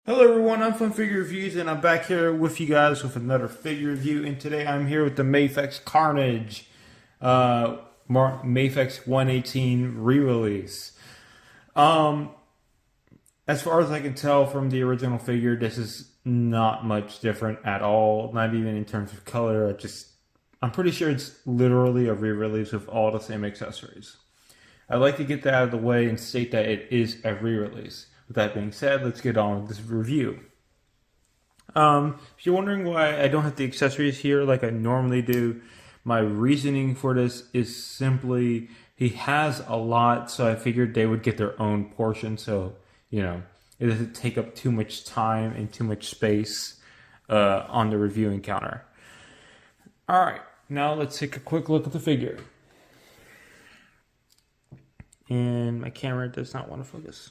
Hello everyone, I'm from Figure Reviews and I'm back here with you guys with another figure review, and today I'm here with the Mafex Carnage Mafex 118 re-release. Um, as far as I can tell from the original figure, this is not much different at all, not even in terms of color. I'm pretty sure it's literally a re-release with all the same accessories. I'd like to get that out of the way and state that it is a re-release. With that being said, let's get on with this review. If you're wondering why I don't have the accessories here like I normally do, my reasoning for this is simply he has a lot, so I figured they would get their own portion, so, it doesn't take up too much time and too much space on the reviewing counter. Alright, now let's take a quick look at the figure. And my camera does not want to focus.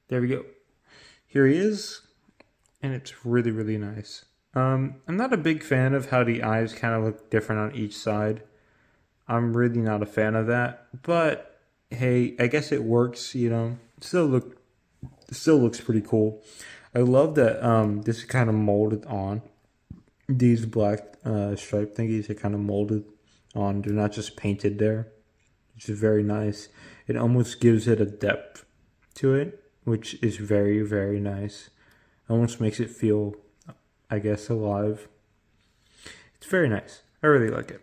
There we go. Here he is, and it's really, really nice. I'm not a big fan of how the eyes kind of look different on each side. I'm really not a fan of that, but hey, I guess it works. It still looks pretty cool. I love that this is kind of molded on. These black stripe thingies are kind of molded on. They're not just painted there, which is very nice. It almost gives it a depth to it, which is very, very nice. Almost makes it feel, I guess, alive. It's very nice. I really like it.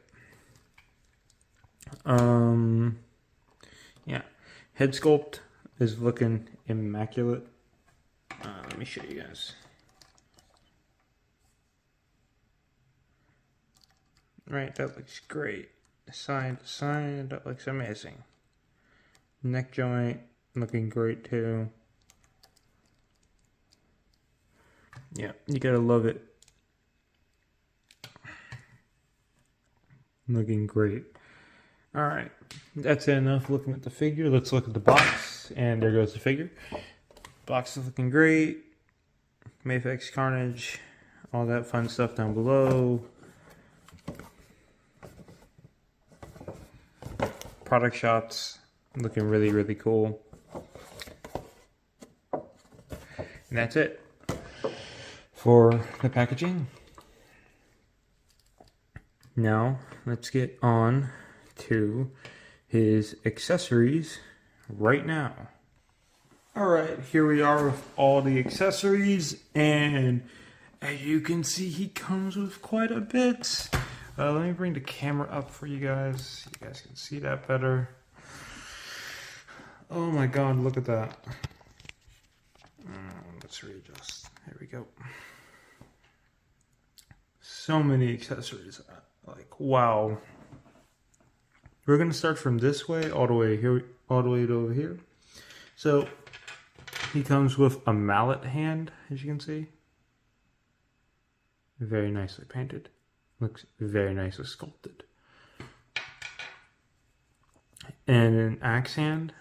Yeah. Head sculpt is looking immaculate. Let me show you guys. Right, that looks great. Side to side, that looks amazing. Neck joint looking great too. Yeah, you gotta love it. Looking great. Alright, that's enough looking at the figure. Let's look at the box, and there goes the figure. Box is looking great. Mafex Carnage, all that fun stuff down below. Product shots, looking really, really cool. And that's it for the packaging. Now, let's get on to his accessories right now. Alright, here we are with all the accessories, and as you can see, he comes with quite a bit. Let me bring the camera up for you guys. You guys can see that better. Oh my god, look at that. Let's readjust. There we go. So many accessories. Like, wow. We're gonna start from this way all the way here, all the way to over here. So he comes with a mallet hand, as you can see. Very nicely painted. Looks very nicely sculpted. And an axe hand,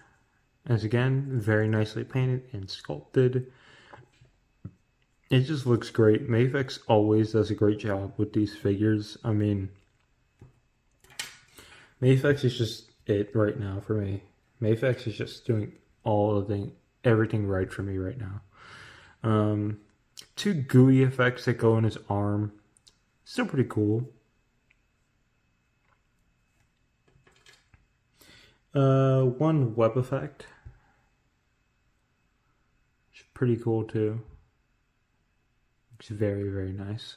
as again, very nicely painted and sculpted. It just looks great. Mafex always does a great job with these figures. I mean, Mafex is just it right now for me. Mafex is just doing everything right for me right now. Two gooey effects that go in his arm. Still pretty cool. One web effect. It's pretty cool too. Looks very, very nice.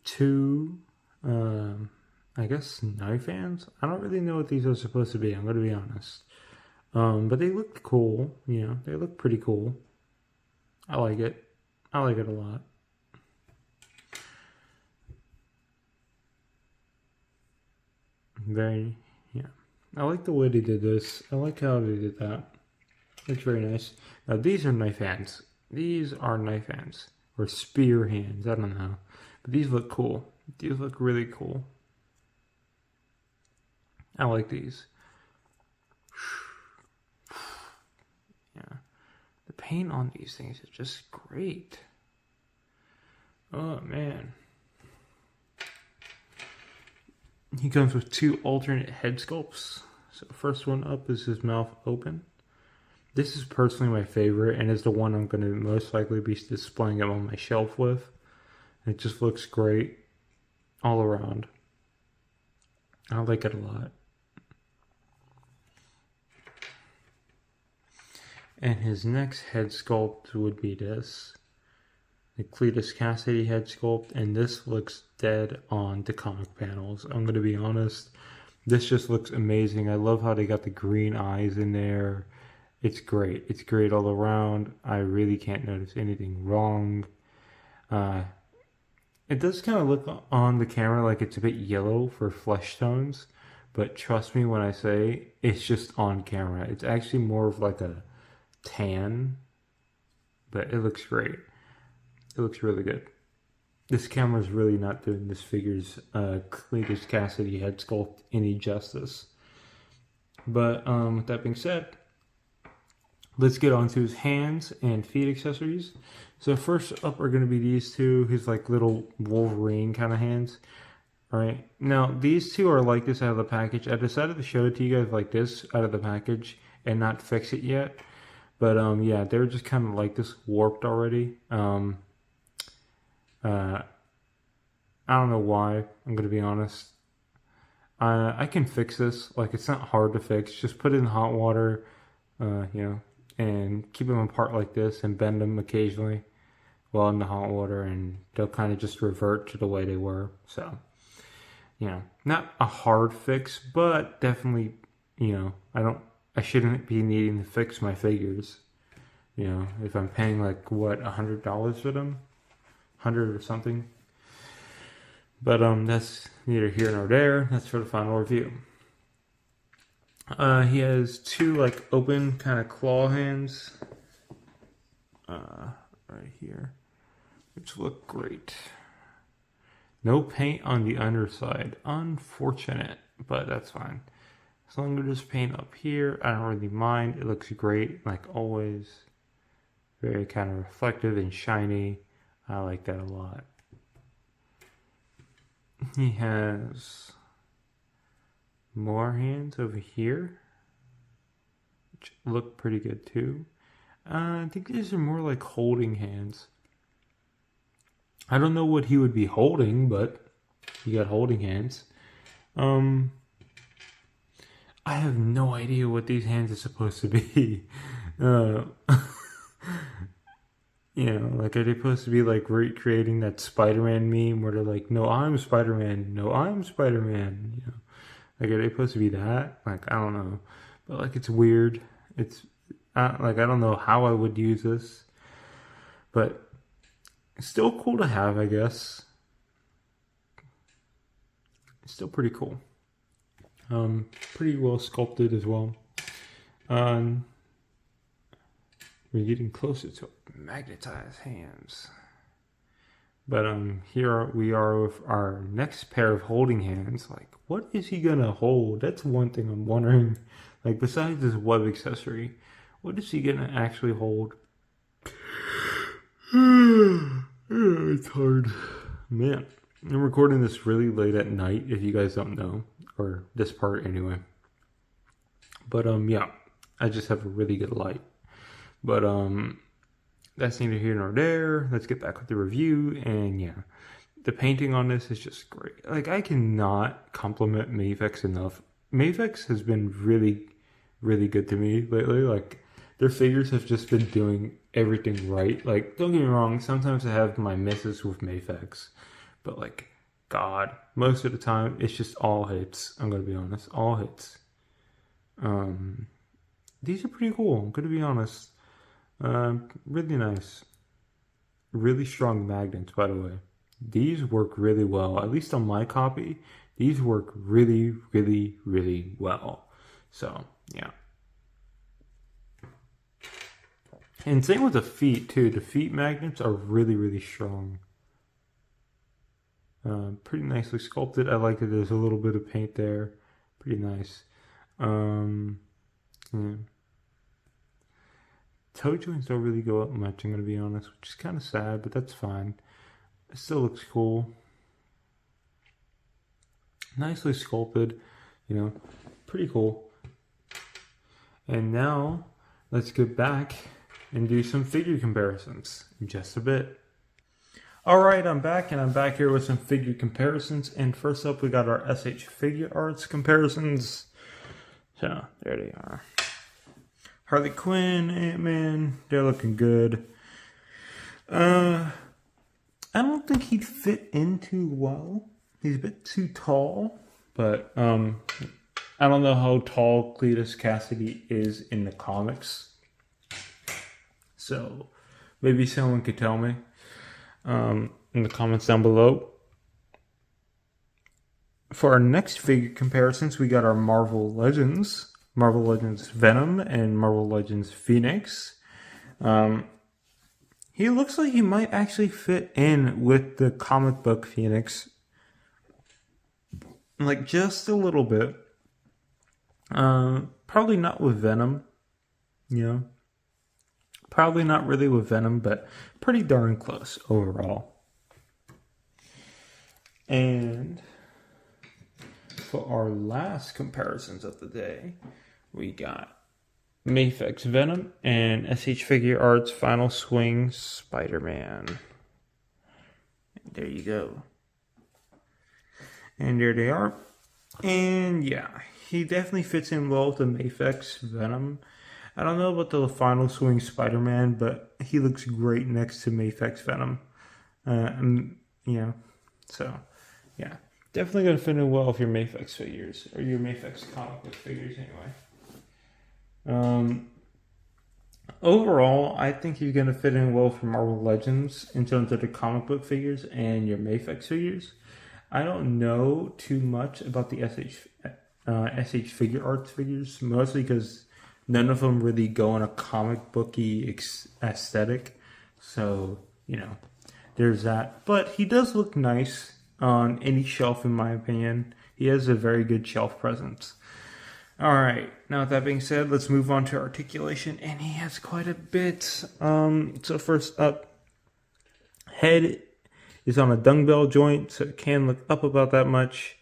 Two, I guess knife hands. I don't really know what these are supposed to be, I'm gonna be honest. But they look cool, they look pretty cool. I like it. I like it a lot. I like the way they did this. I like how they did that. Looks very nice. Now these are knife hands. These are knife hands. Or spear hands, I don't know. But these look cool. These look really cool. I like these. Yeah. The paint on these things is just great. Oh man. He comes with two alternate head sculpts. So first one up is his mouth open. This is personally my favorite and is the one I'm going to most likely be displaying it on my shelf with. It just looks great all around. I like it a lot. And his next head sculpt would be this. The Cletus Cassidy head sculpt, and this looks dead on to comic panels. I'm going to be honest. This just looks amazing. I love how they got the green eyes in there. It's great. It's great all around. I really can't notice anything wrong. It does kind of look on the camera like it's a bit yellow for flesh tones, but trust me when I say it's just on camera. It's actually more of like a tan, but it looks great. It looks really good. This camera is really not doing this figure's Cletus Cassidy head sculpt any justice. But with that being said, let's get on to his hands and feet accessories. So first up are going to be these two, his like little Wolverine kind of hands. Alright, now these two are like this out of the package. I decided to show it to you guys like this out of the package and not fix it yet. But yeah, they're just kind of like this, warped already. I don't know why, I'm going to be honest. I can fix this, like it's not hard to fix. Just put it in hot water, you know, and keep them apart like this and bend them occasionally while in the hot water, and they'll kind of just revert to the way they were. So, you know, not a hard fix, but definitely, you know, I shouldn't be needing to fix my figures. You know, if I'm paying like what, $100 for them, 100 or something. But that's neither here nor there. That's for the final review. He has two like open kind of claw hands right here, which look great. No paint on the underside. Unfortunate, but that's fine. As long as there's paint up here, I don't really mind. It looks great, like always. Very kind of reflective and shiny. I like that a lot. He has more hands over here, which look pretty good too. I think these are more like holding hands. I don't know what he would be holding, but he got holding hands. I have no idea what these hands are supposed to be. You know, like, are they supposed to be like recreating that Spider-Man meme where they're like, no, I'm Spider-Man, no, I'm Spider-Man, you know? Like, are they supposed to be that? Like, I don't know. But, like, it's weird. It's, like, I don't know how I would use this. But, it's still cool to have, I guess. It's still pretty cool. Pretty well sculpted as well. We're getting closer to magnetized hands. But here we are with our next pair of holding hands. Like, what is he gonna hold? That's one thing I'm wondering. Like, besides this web accessory, what is he gonna actually hold? It's hard. Man, I'm recording this really late at night, if you guys don't know. Or this part anyway. But yeah, I just have a really good light. But that's neither here nor there. Let's get back with the review. And yeah, the painting on this is just great. Like, I cannot compliment Mafex enough. Mafex has been really, really good to me lately. Like, their figures have just been doing everything right. Like, don't get me wrong, sometimes I have my misses with Mafex. But like, God, most of the time it's just all hits. I'm gonna be honest, all hits. These are pretty cool, I'm gonna be honest. Really nice. Really strong magnets, by the way. These work really well. At least on my copy, these work really, really, really well. So, yeah. And same with the feet, too. The feet magnets are really, really strong. Pretty nicely sculpted. I like that there's a little bit of paint there. Pretty nice. Yeah. Toe joints don't really go up much, I'm going to be honest, which is kind of sad, but that's fine. It still looks cool. Nicely sculpted, you know, pretty cool. And now, let's get back and do some figure comparisons in just a bit. Alright, I'm back, and I'm back here with some figure comparisons. And first up, we got our SH Figure Arts comparisons. So, there they are. Harley Quinn, Ant-Man, they're looking good. I don't think he'd fit in too well. He's a bit too tall, but I don't know how tall Cletus Cassidy is in the comics. So maybe someone could tell me in the comments down below. For our next figure comparisons, we got our Marvel Legends Venom and Marvel Legends Phoenix. He looks like he might actually fit in with the comic book Phoenix. Like, just a little bit. Probably not with Venom. You know? Probably not really with Venom, but pretty darn close overall. And for our last comparisons of the day, we got Mafex Venom and SH Figure Arts Final Swing Spider-Man. There you go. And there they are. And yeah, he definitely fits in well with the Mafex Venom. I don't know about the Final Swing Spider-Man, but he looks great next to Mafex Venom. So yeah, definitely gonna fit in well with your Mafex figures, or your Mafex comic book figures anyway. Overall, I think he's going to fit in well for Marvel Legends in terms of the comic book figures and your Mafex figures. I don't know too much about the SH Figure Arts figures, mostly because none of them really go in a comic booky aesthetic. So, you know, there's that. But he does look nice on any shelf, in my opinion. He has a very good shelf presence. Alright, now with that being said, let's move on to articulation, and he has quite a bit. So first up, head is on a dumbbell joint, so it can look up about that much,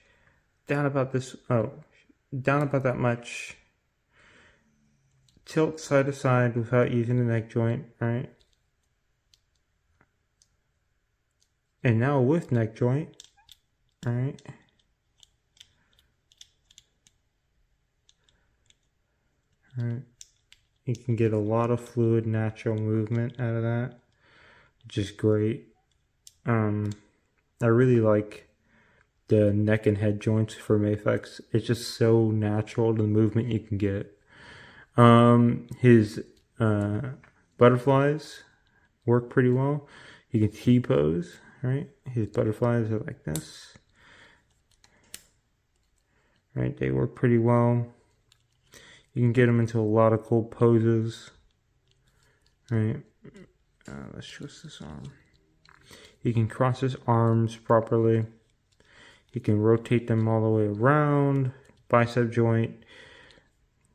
down about that much, tilt side to side without using the neck joint, right? And now with neck joint, alright. Right. You can get a lot of fluid, natural movement out of that, which is great. I really like the neck and head joints for Mafex. It's just so natural, the movement you can get. His butterflies work pretty well. You can T-pose, right? His butterflies are like this. Right, they work pretty well. You can get them into a lot of cool poses. Right. Let's twist this arm. He can cross his arms properly. He can rotate them all the way around. Bicep joint.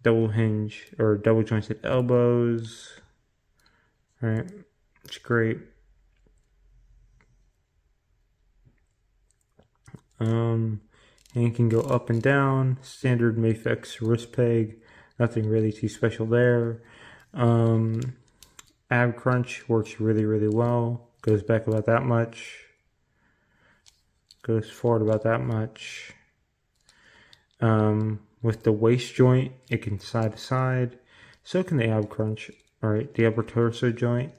Double hinge or double jointed elbows. Right. It's great. And can go up and down. Standard Mafex wrist peg. Nothing really too special there. Ab crunch works really, really well. Goes back about that much. Goes forward about that much. With the waist joint, it can side to side. So can the ab crunch. Alright, the upper torso joint.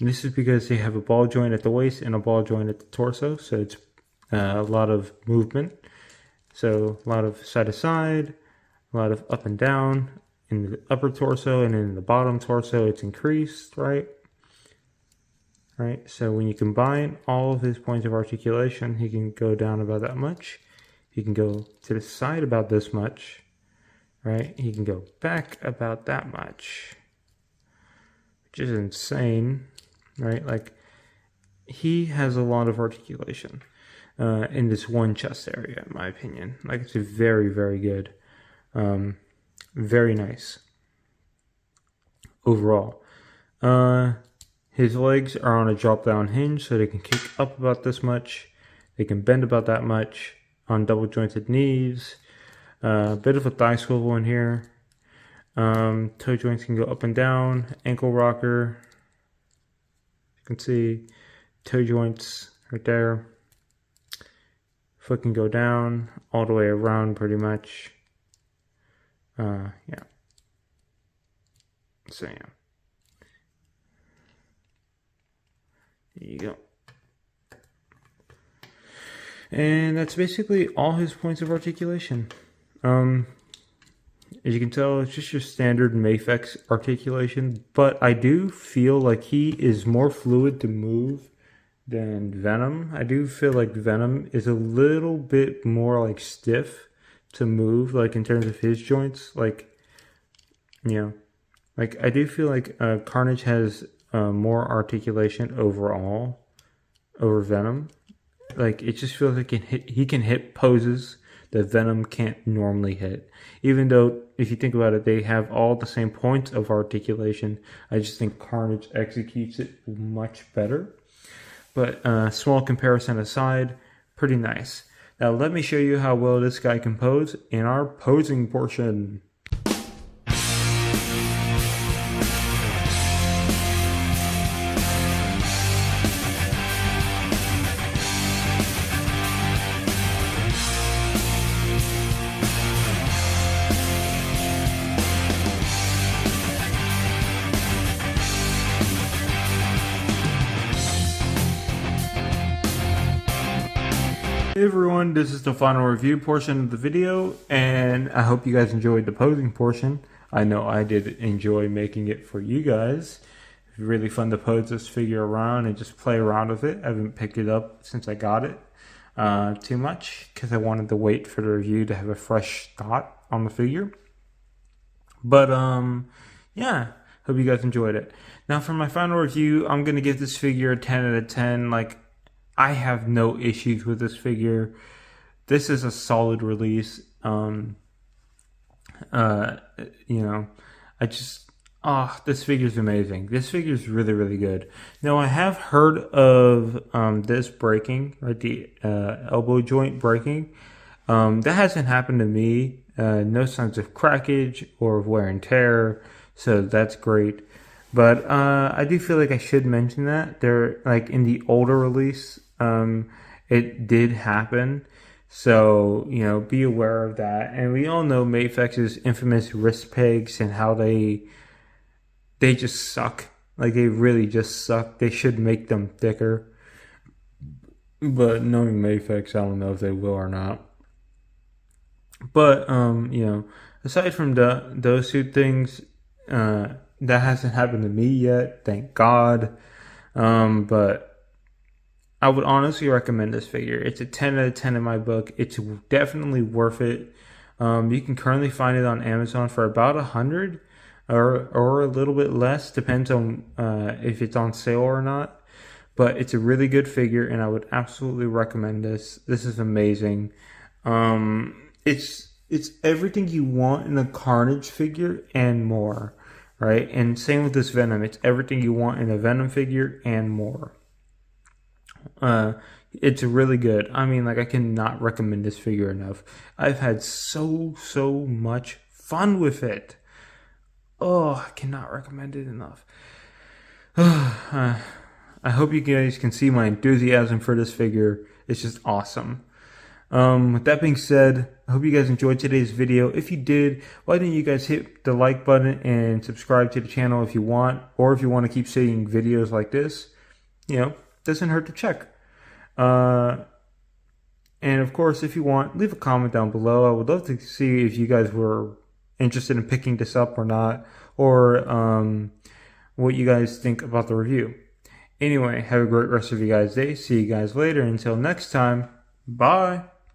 And this is because they have a ball joint at the waist and a ball joint at the torso. So it's a lot of movement. So a lot of side to side. A lot of up and down in the upper torso, and in the bottom torso it's increased, right? Right, so when you combine all of his points of articulation, he can go down about that much. He can go to the side about this much, right? He can go back about that much, which is insane, right? Like, he has a lot of articulation in this one chest area, in my opinion. Like, it's very, very good. Very nice overall. His legs are on a drop down hinge, so they can kick up about this much. They can bend about that much on double jointed knees. A bit of a thigh swivel in here. Toe joints can go up and down. Ankle rocker. You can see toe joints right there. Foot can go down all the way around pretty much. Yeah. So yeah. There you go. And that's basically all his points of articulation. As you can tell, it's just your standard Mafex articulation, but I do feel like he is more fluid to move than Venom. I do feel like Venom is a little bit more like stiff to move, like in terms of his joints. Like, you know, like I do feel like Carnage has more articulation overall over Venom. Like it just feels like he can hit poses that Venom can't normally hit. Even though, if you think about it, they have all the same points of articulation. I just think Carnage executes it much better. But small comparison aside, pretty nice. Now let me show you how well this guy can pose in our posing portion. Hey everyone, this is the final review portion of the video, and I hope you guys enjoyed the posing portion. I know I did enjoy making it for you guys. It's really fun to pose this figure around and just play around with it. I haven't picked it up since I got it too much because I wanted to wait for the review to have a fresh thought on the figure. But yeah, hope you guys enjoyed it. Now for my final review, I'm going to give this figure a 10 out of 10. Like, I have no issues with this figure. This is a solid release. You know, this figure's amazing. This figure's really, really good. Now, I have heard of this breaking, right? The elbow joint breaking. That hasn't happened to me. No signs of crackage or of wear and tear, so that's great. But I do feel like I should mention that. They're like in the older release. It did happen, so you know, be aware of that. And we all know Mafex's infamous wrist pegs and how they just suck. Like, they really just suck. They should make them thicker, but knowing Mafex, I don't know if they will or not. But you know, aside from those two things, that hasn't happened to me yet, thank God. But I would honestly recommend this figure. It's a 10 out of 10 in my book. It's definitely worth it. You can currently find it on Amazon for about $100 or a little bit less, depends on if it's on sale or not. But it's a really good figure, and I would absolutely recommend this. This is amazing. It's everything you want in a Carnage figure and more, right? And same with this Venom. It's everything you want in a Venom figure and more. It's really good. I mean, like, I cannot recommend this figure enough. I've had so much fun with it. Oh, I cannot recommend it enough. I hope you guys can see my enthusiasm for this figure. It's just awesome. With that being said, I hope you guys enjoyed today's video. If you did, why didn't you guys hit the like button and subscribe to the channel if you want, or if you want to keep seeing videos like this, you know, doesn't hurt to check. And of course, if you want, leave a comment down below. I would love to see if you guys were interested in picking this up or not, or what you guys think about the review. Anyway, have a great rest of your guys' day. See you guys later. Until next time, bye.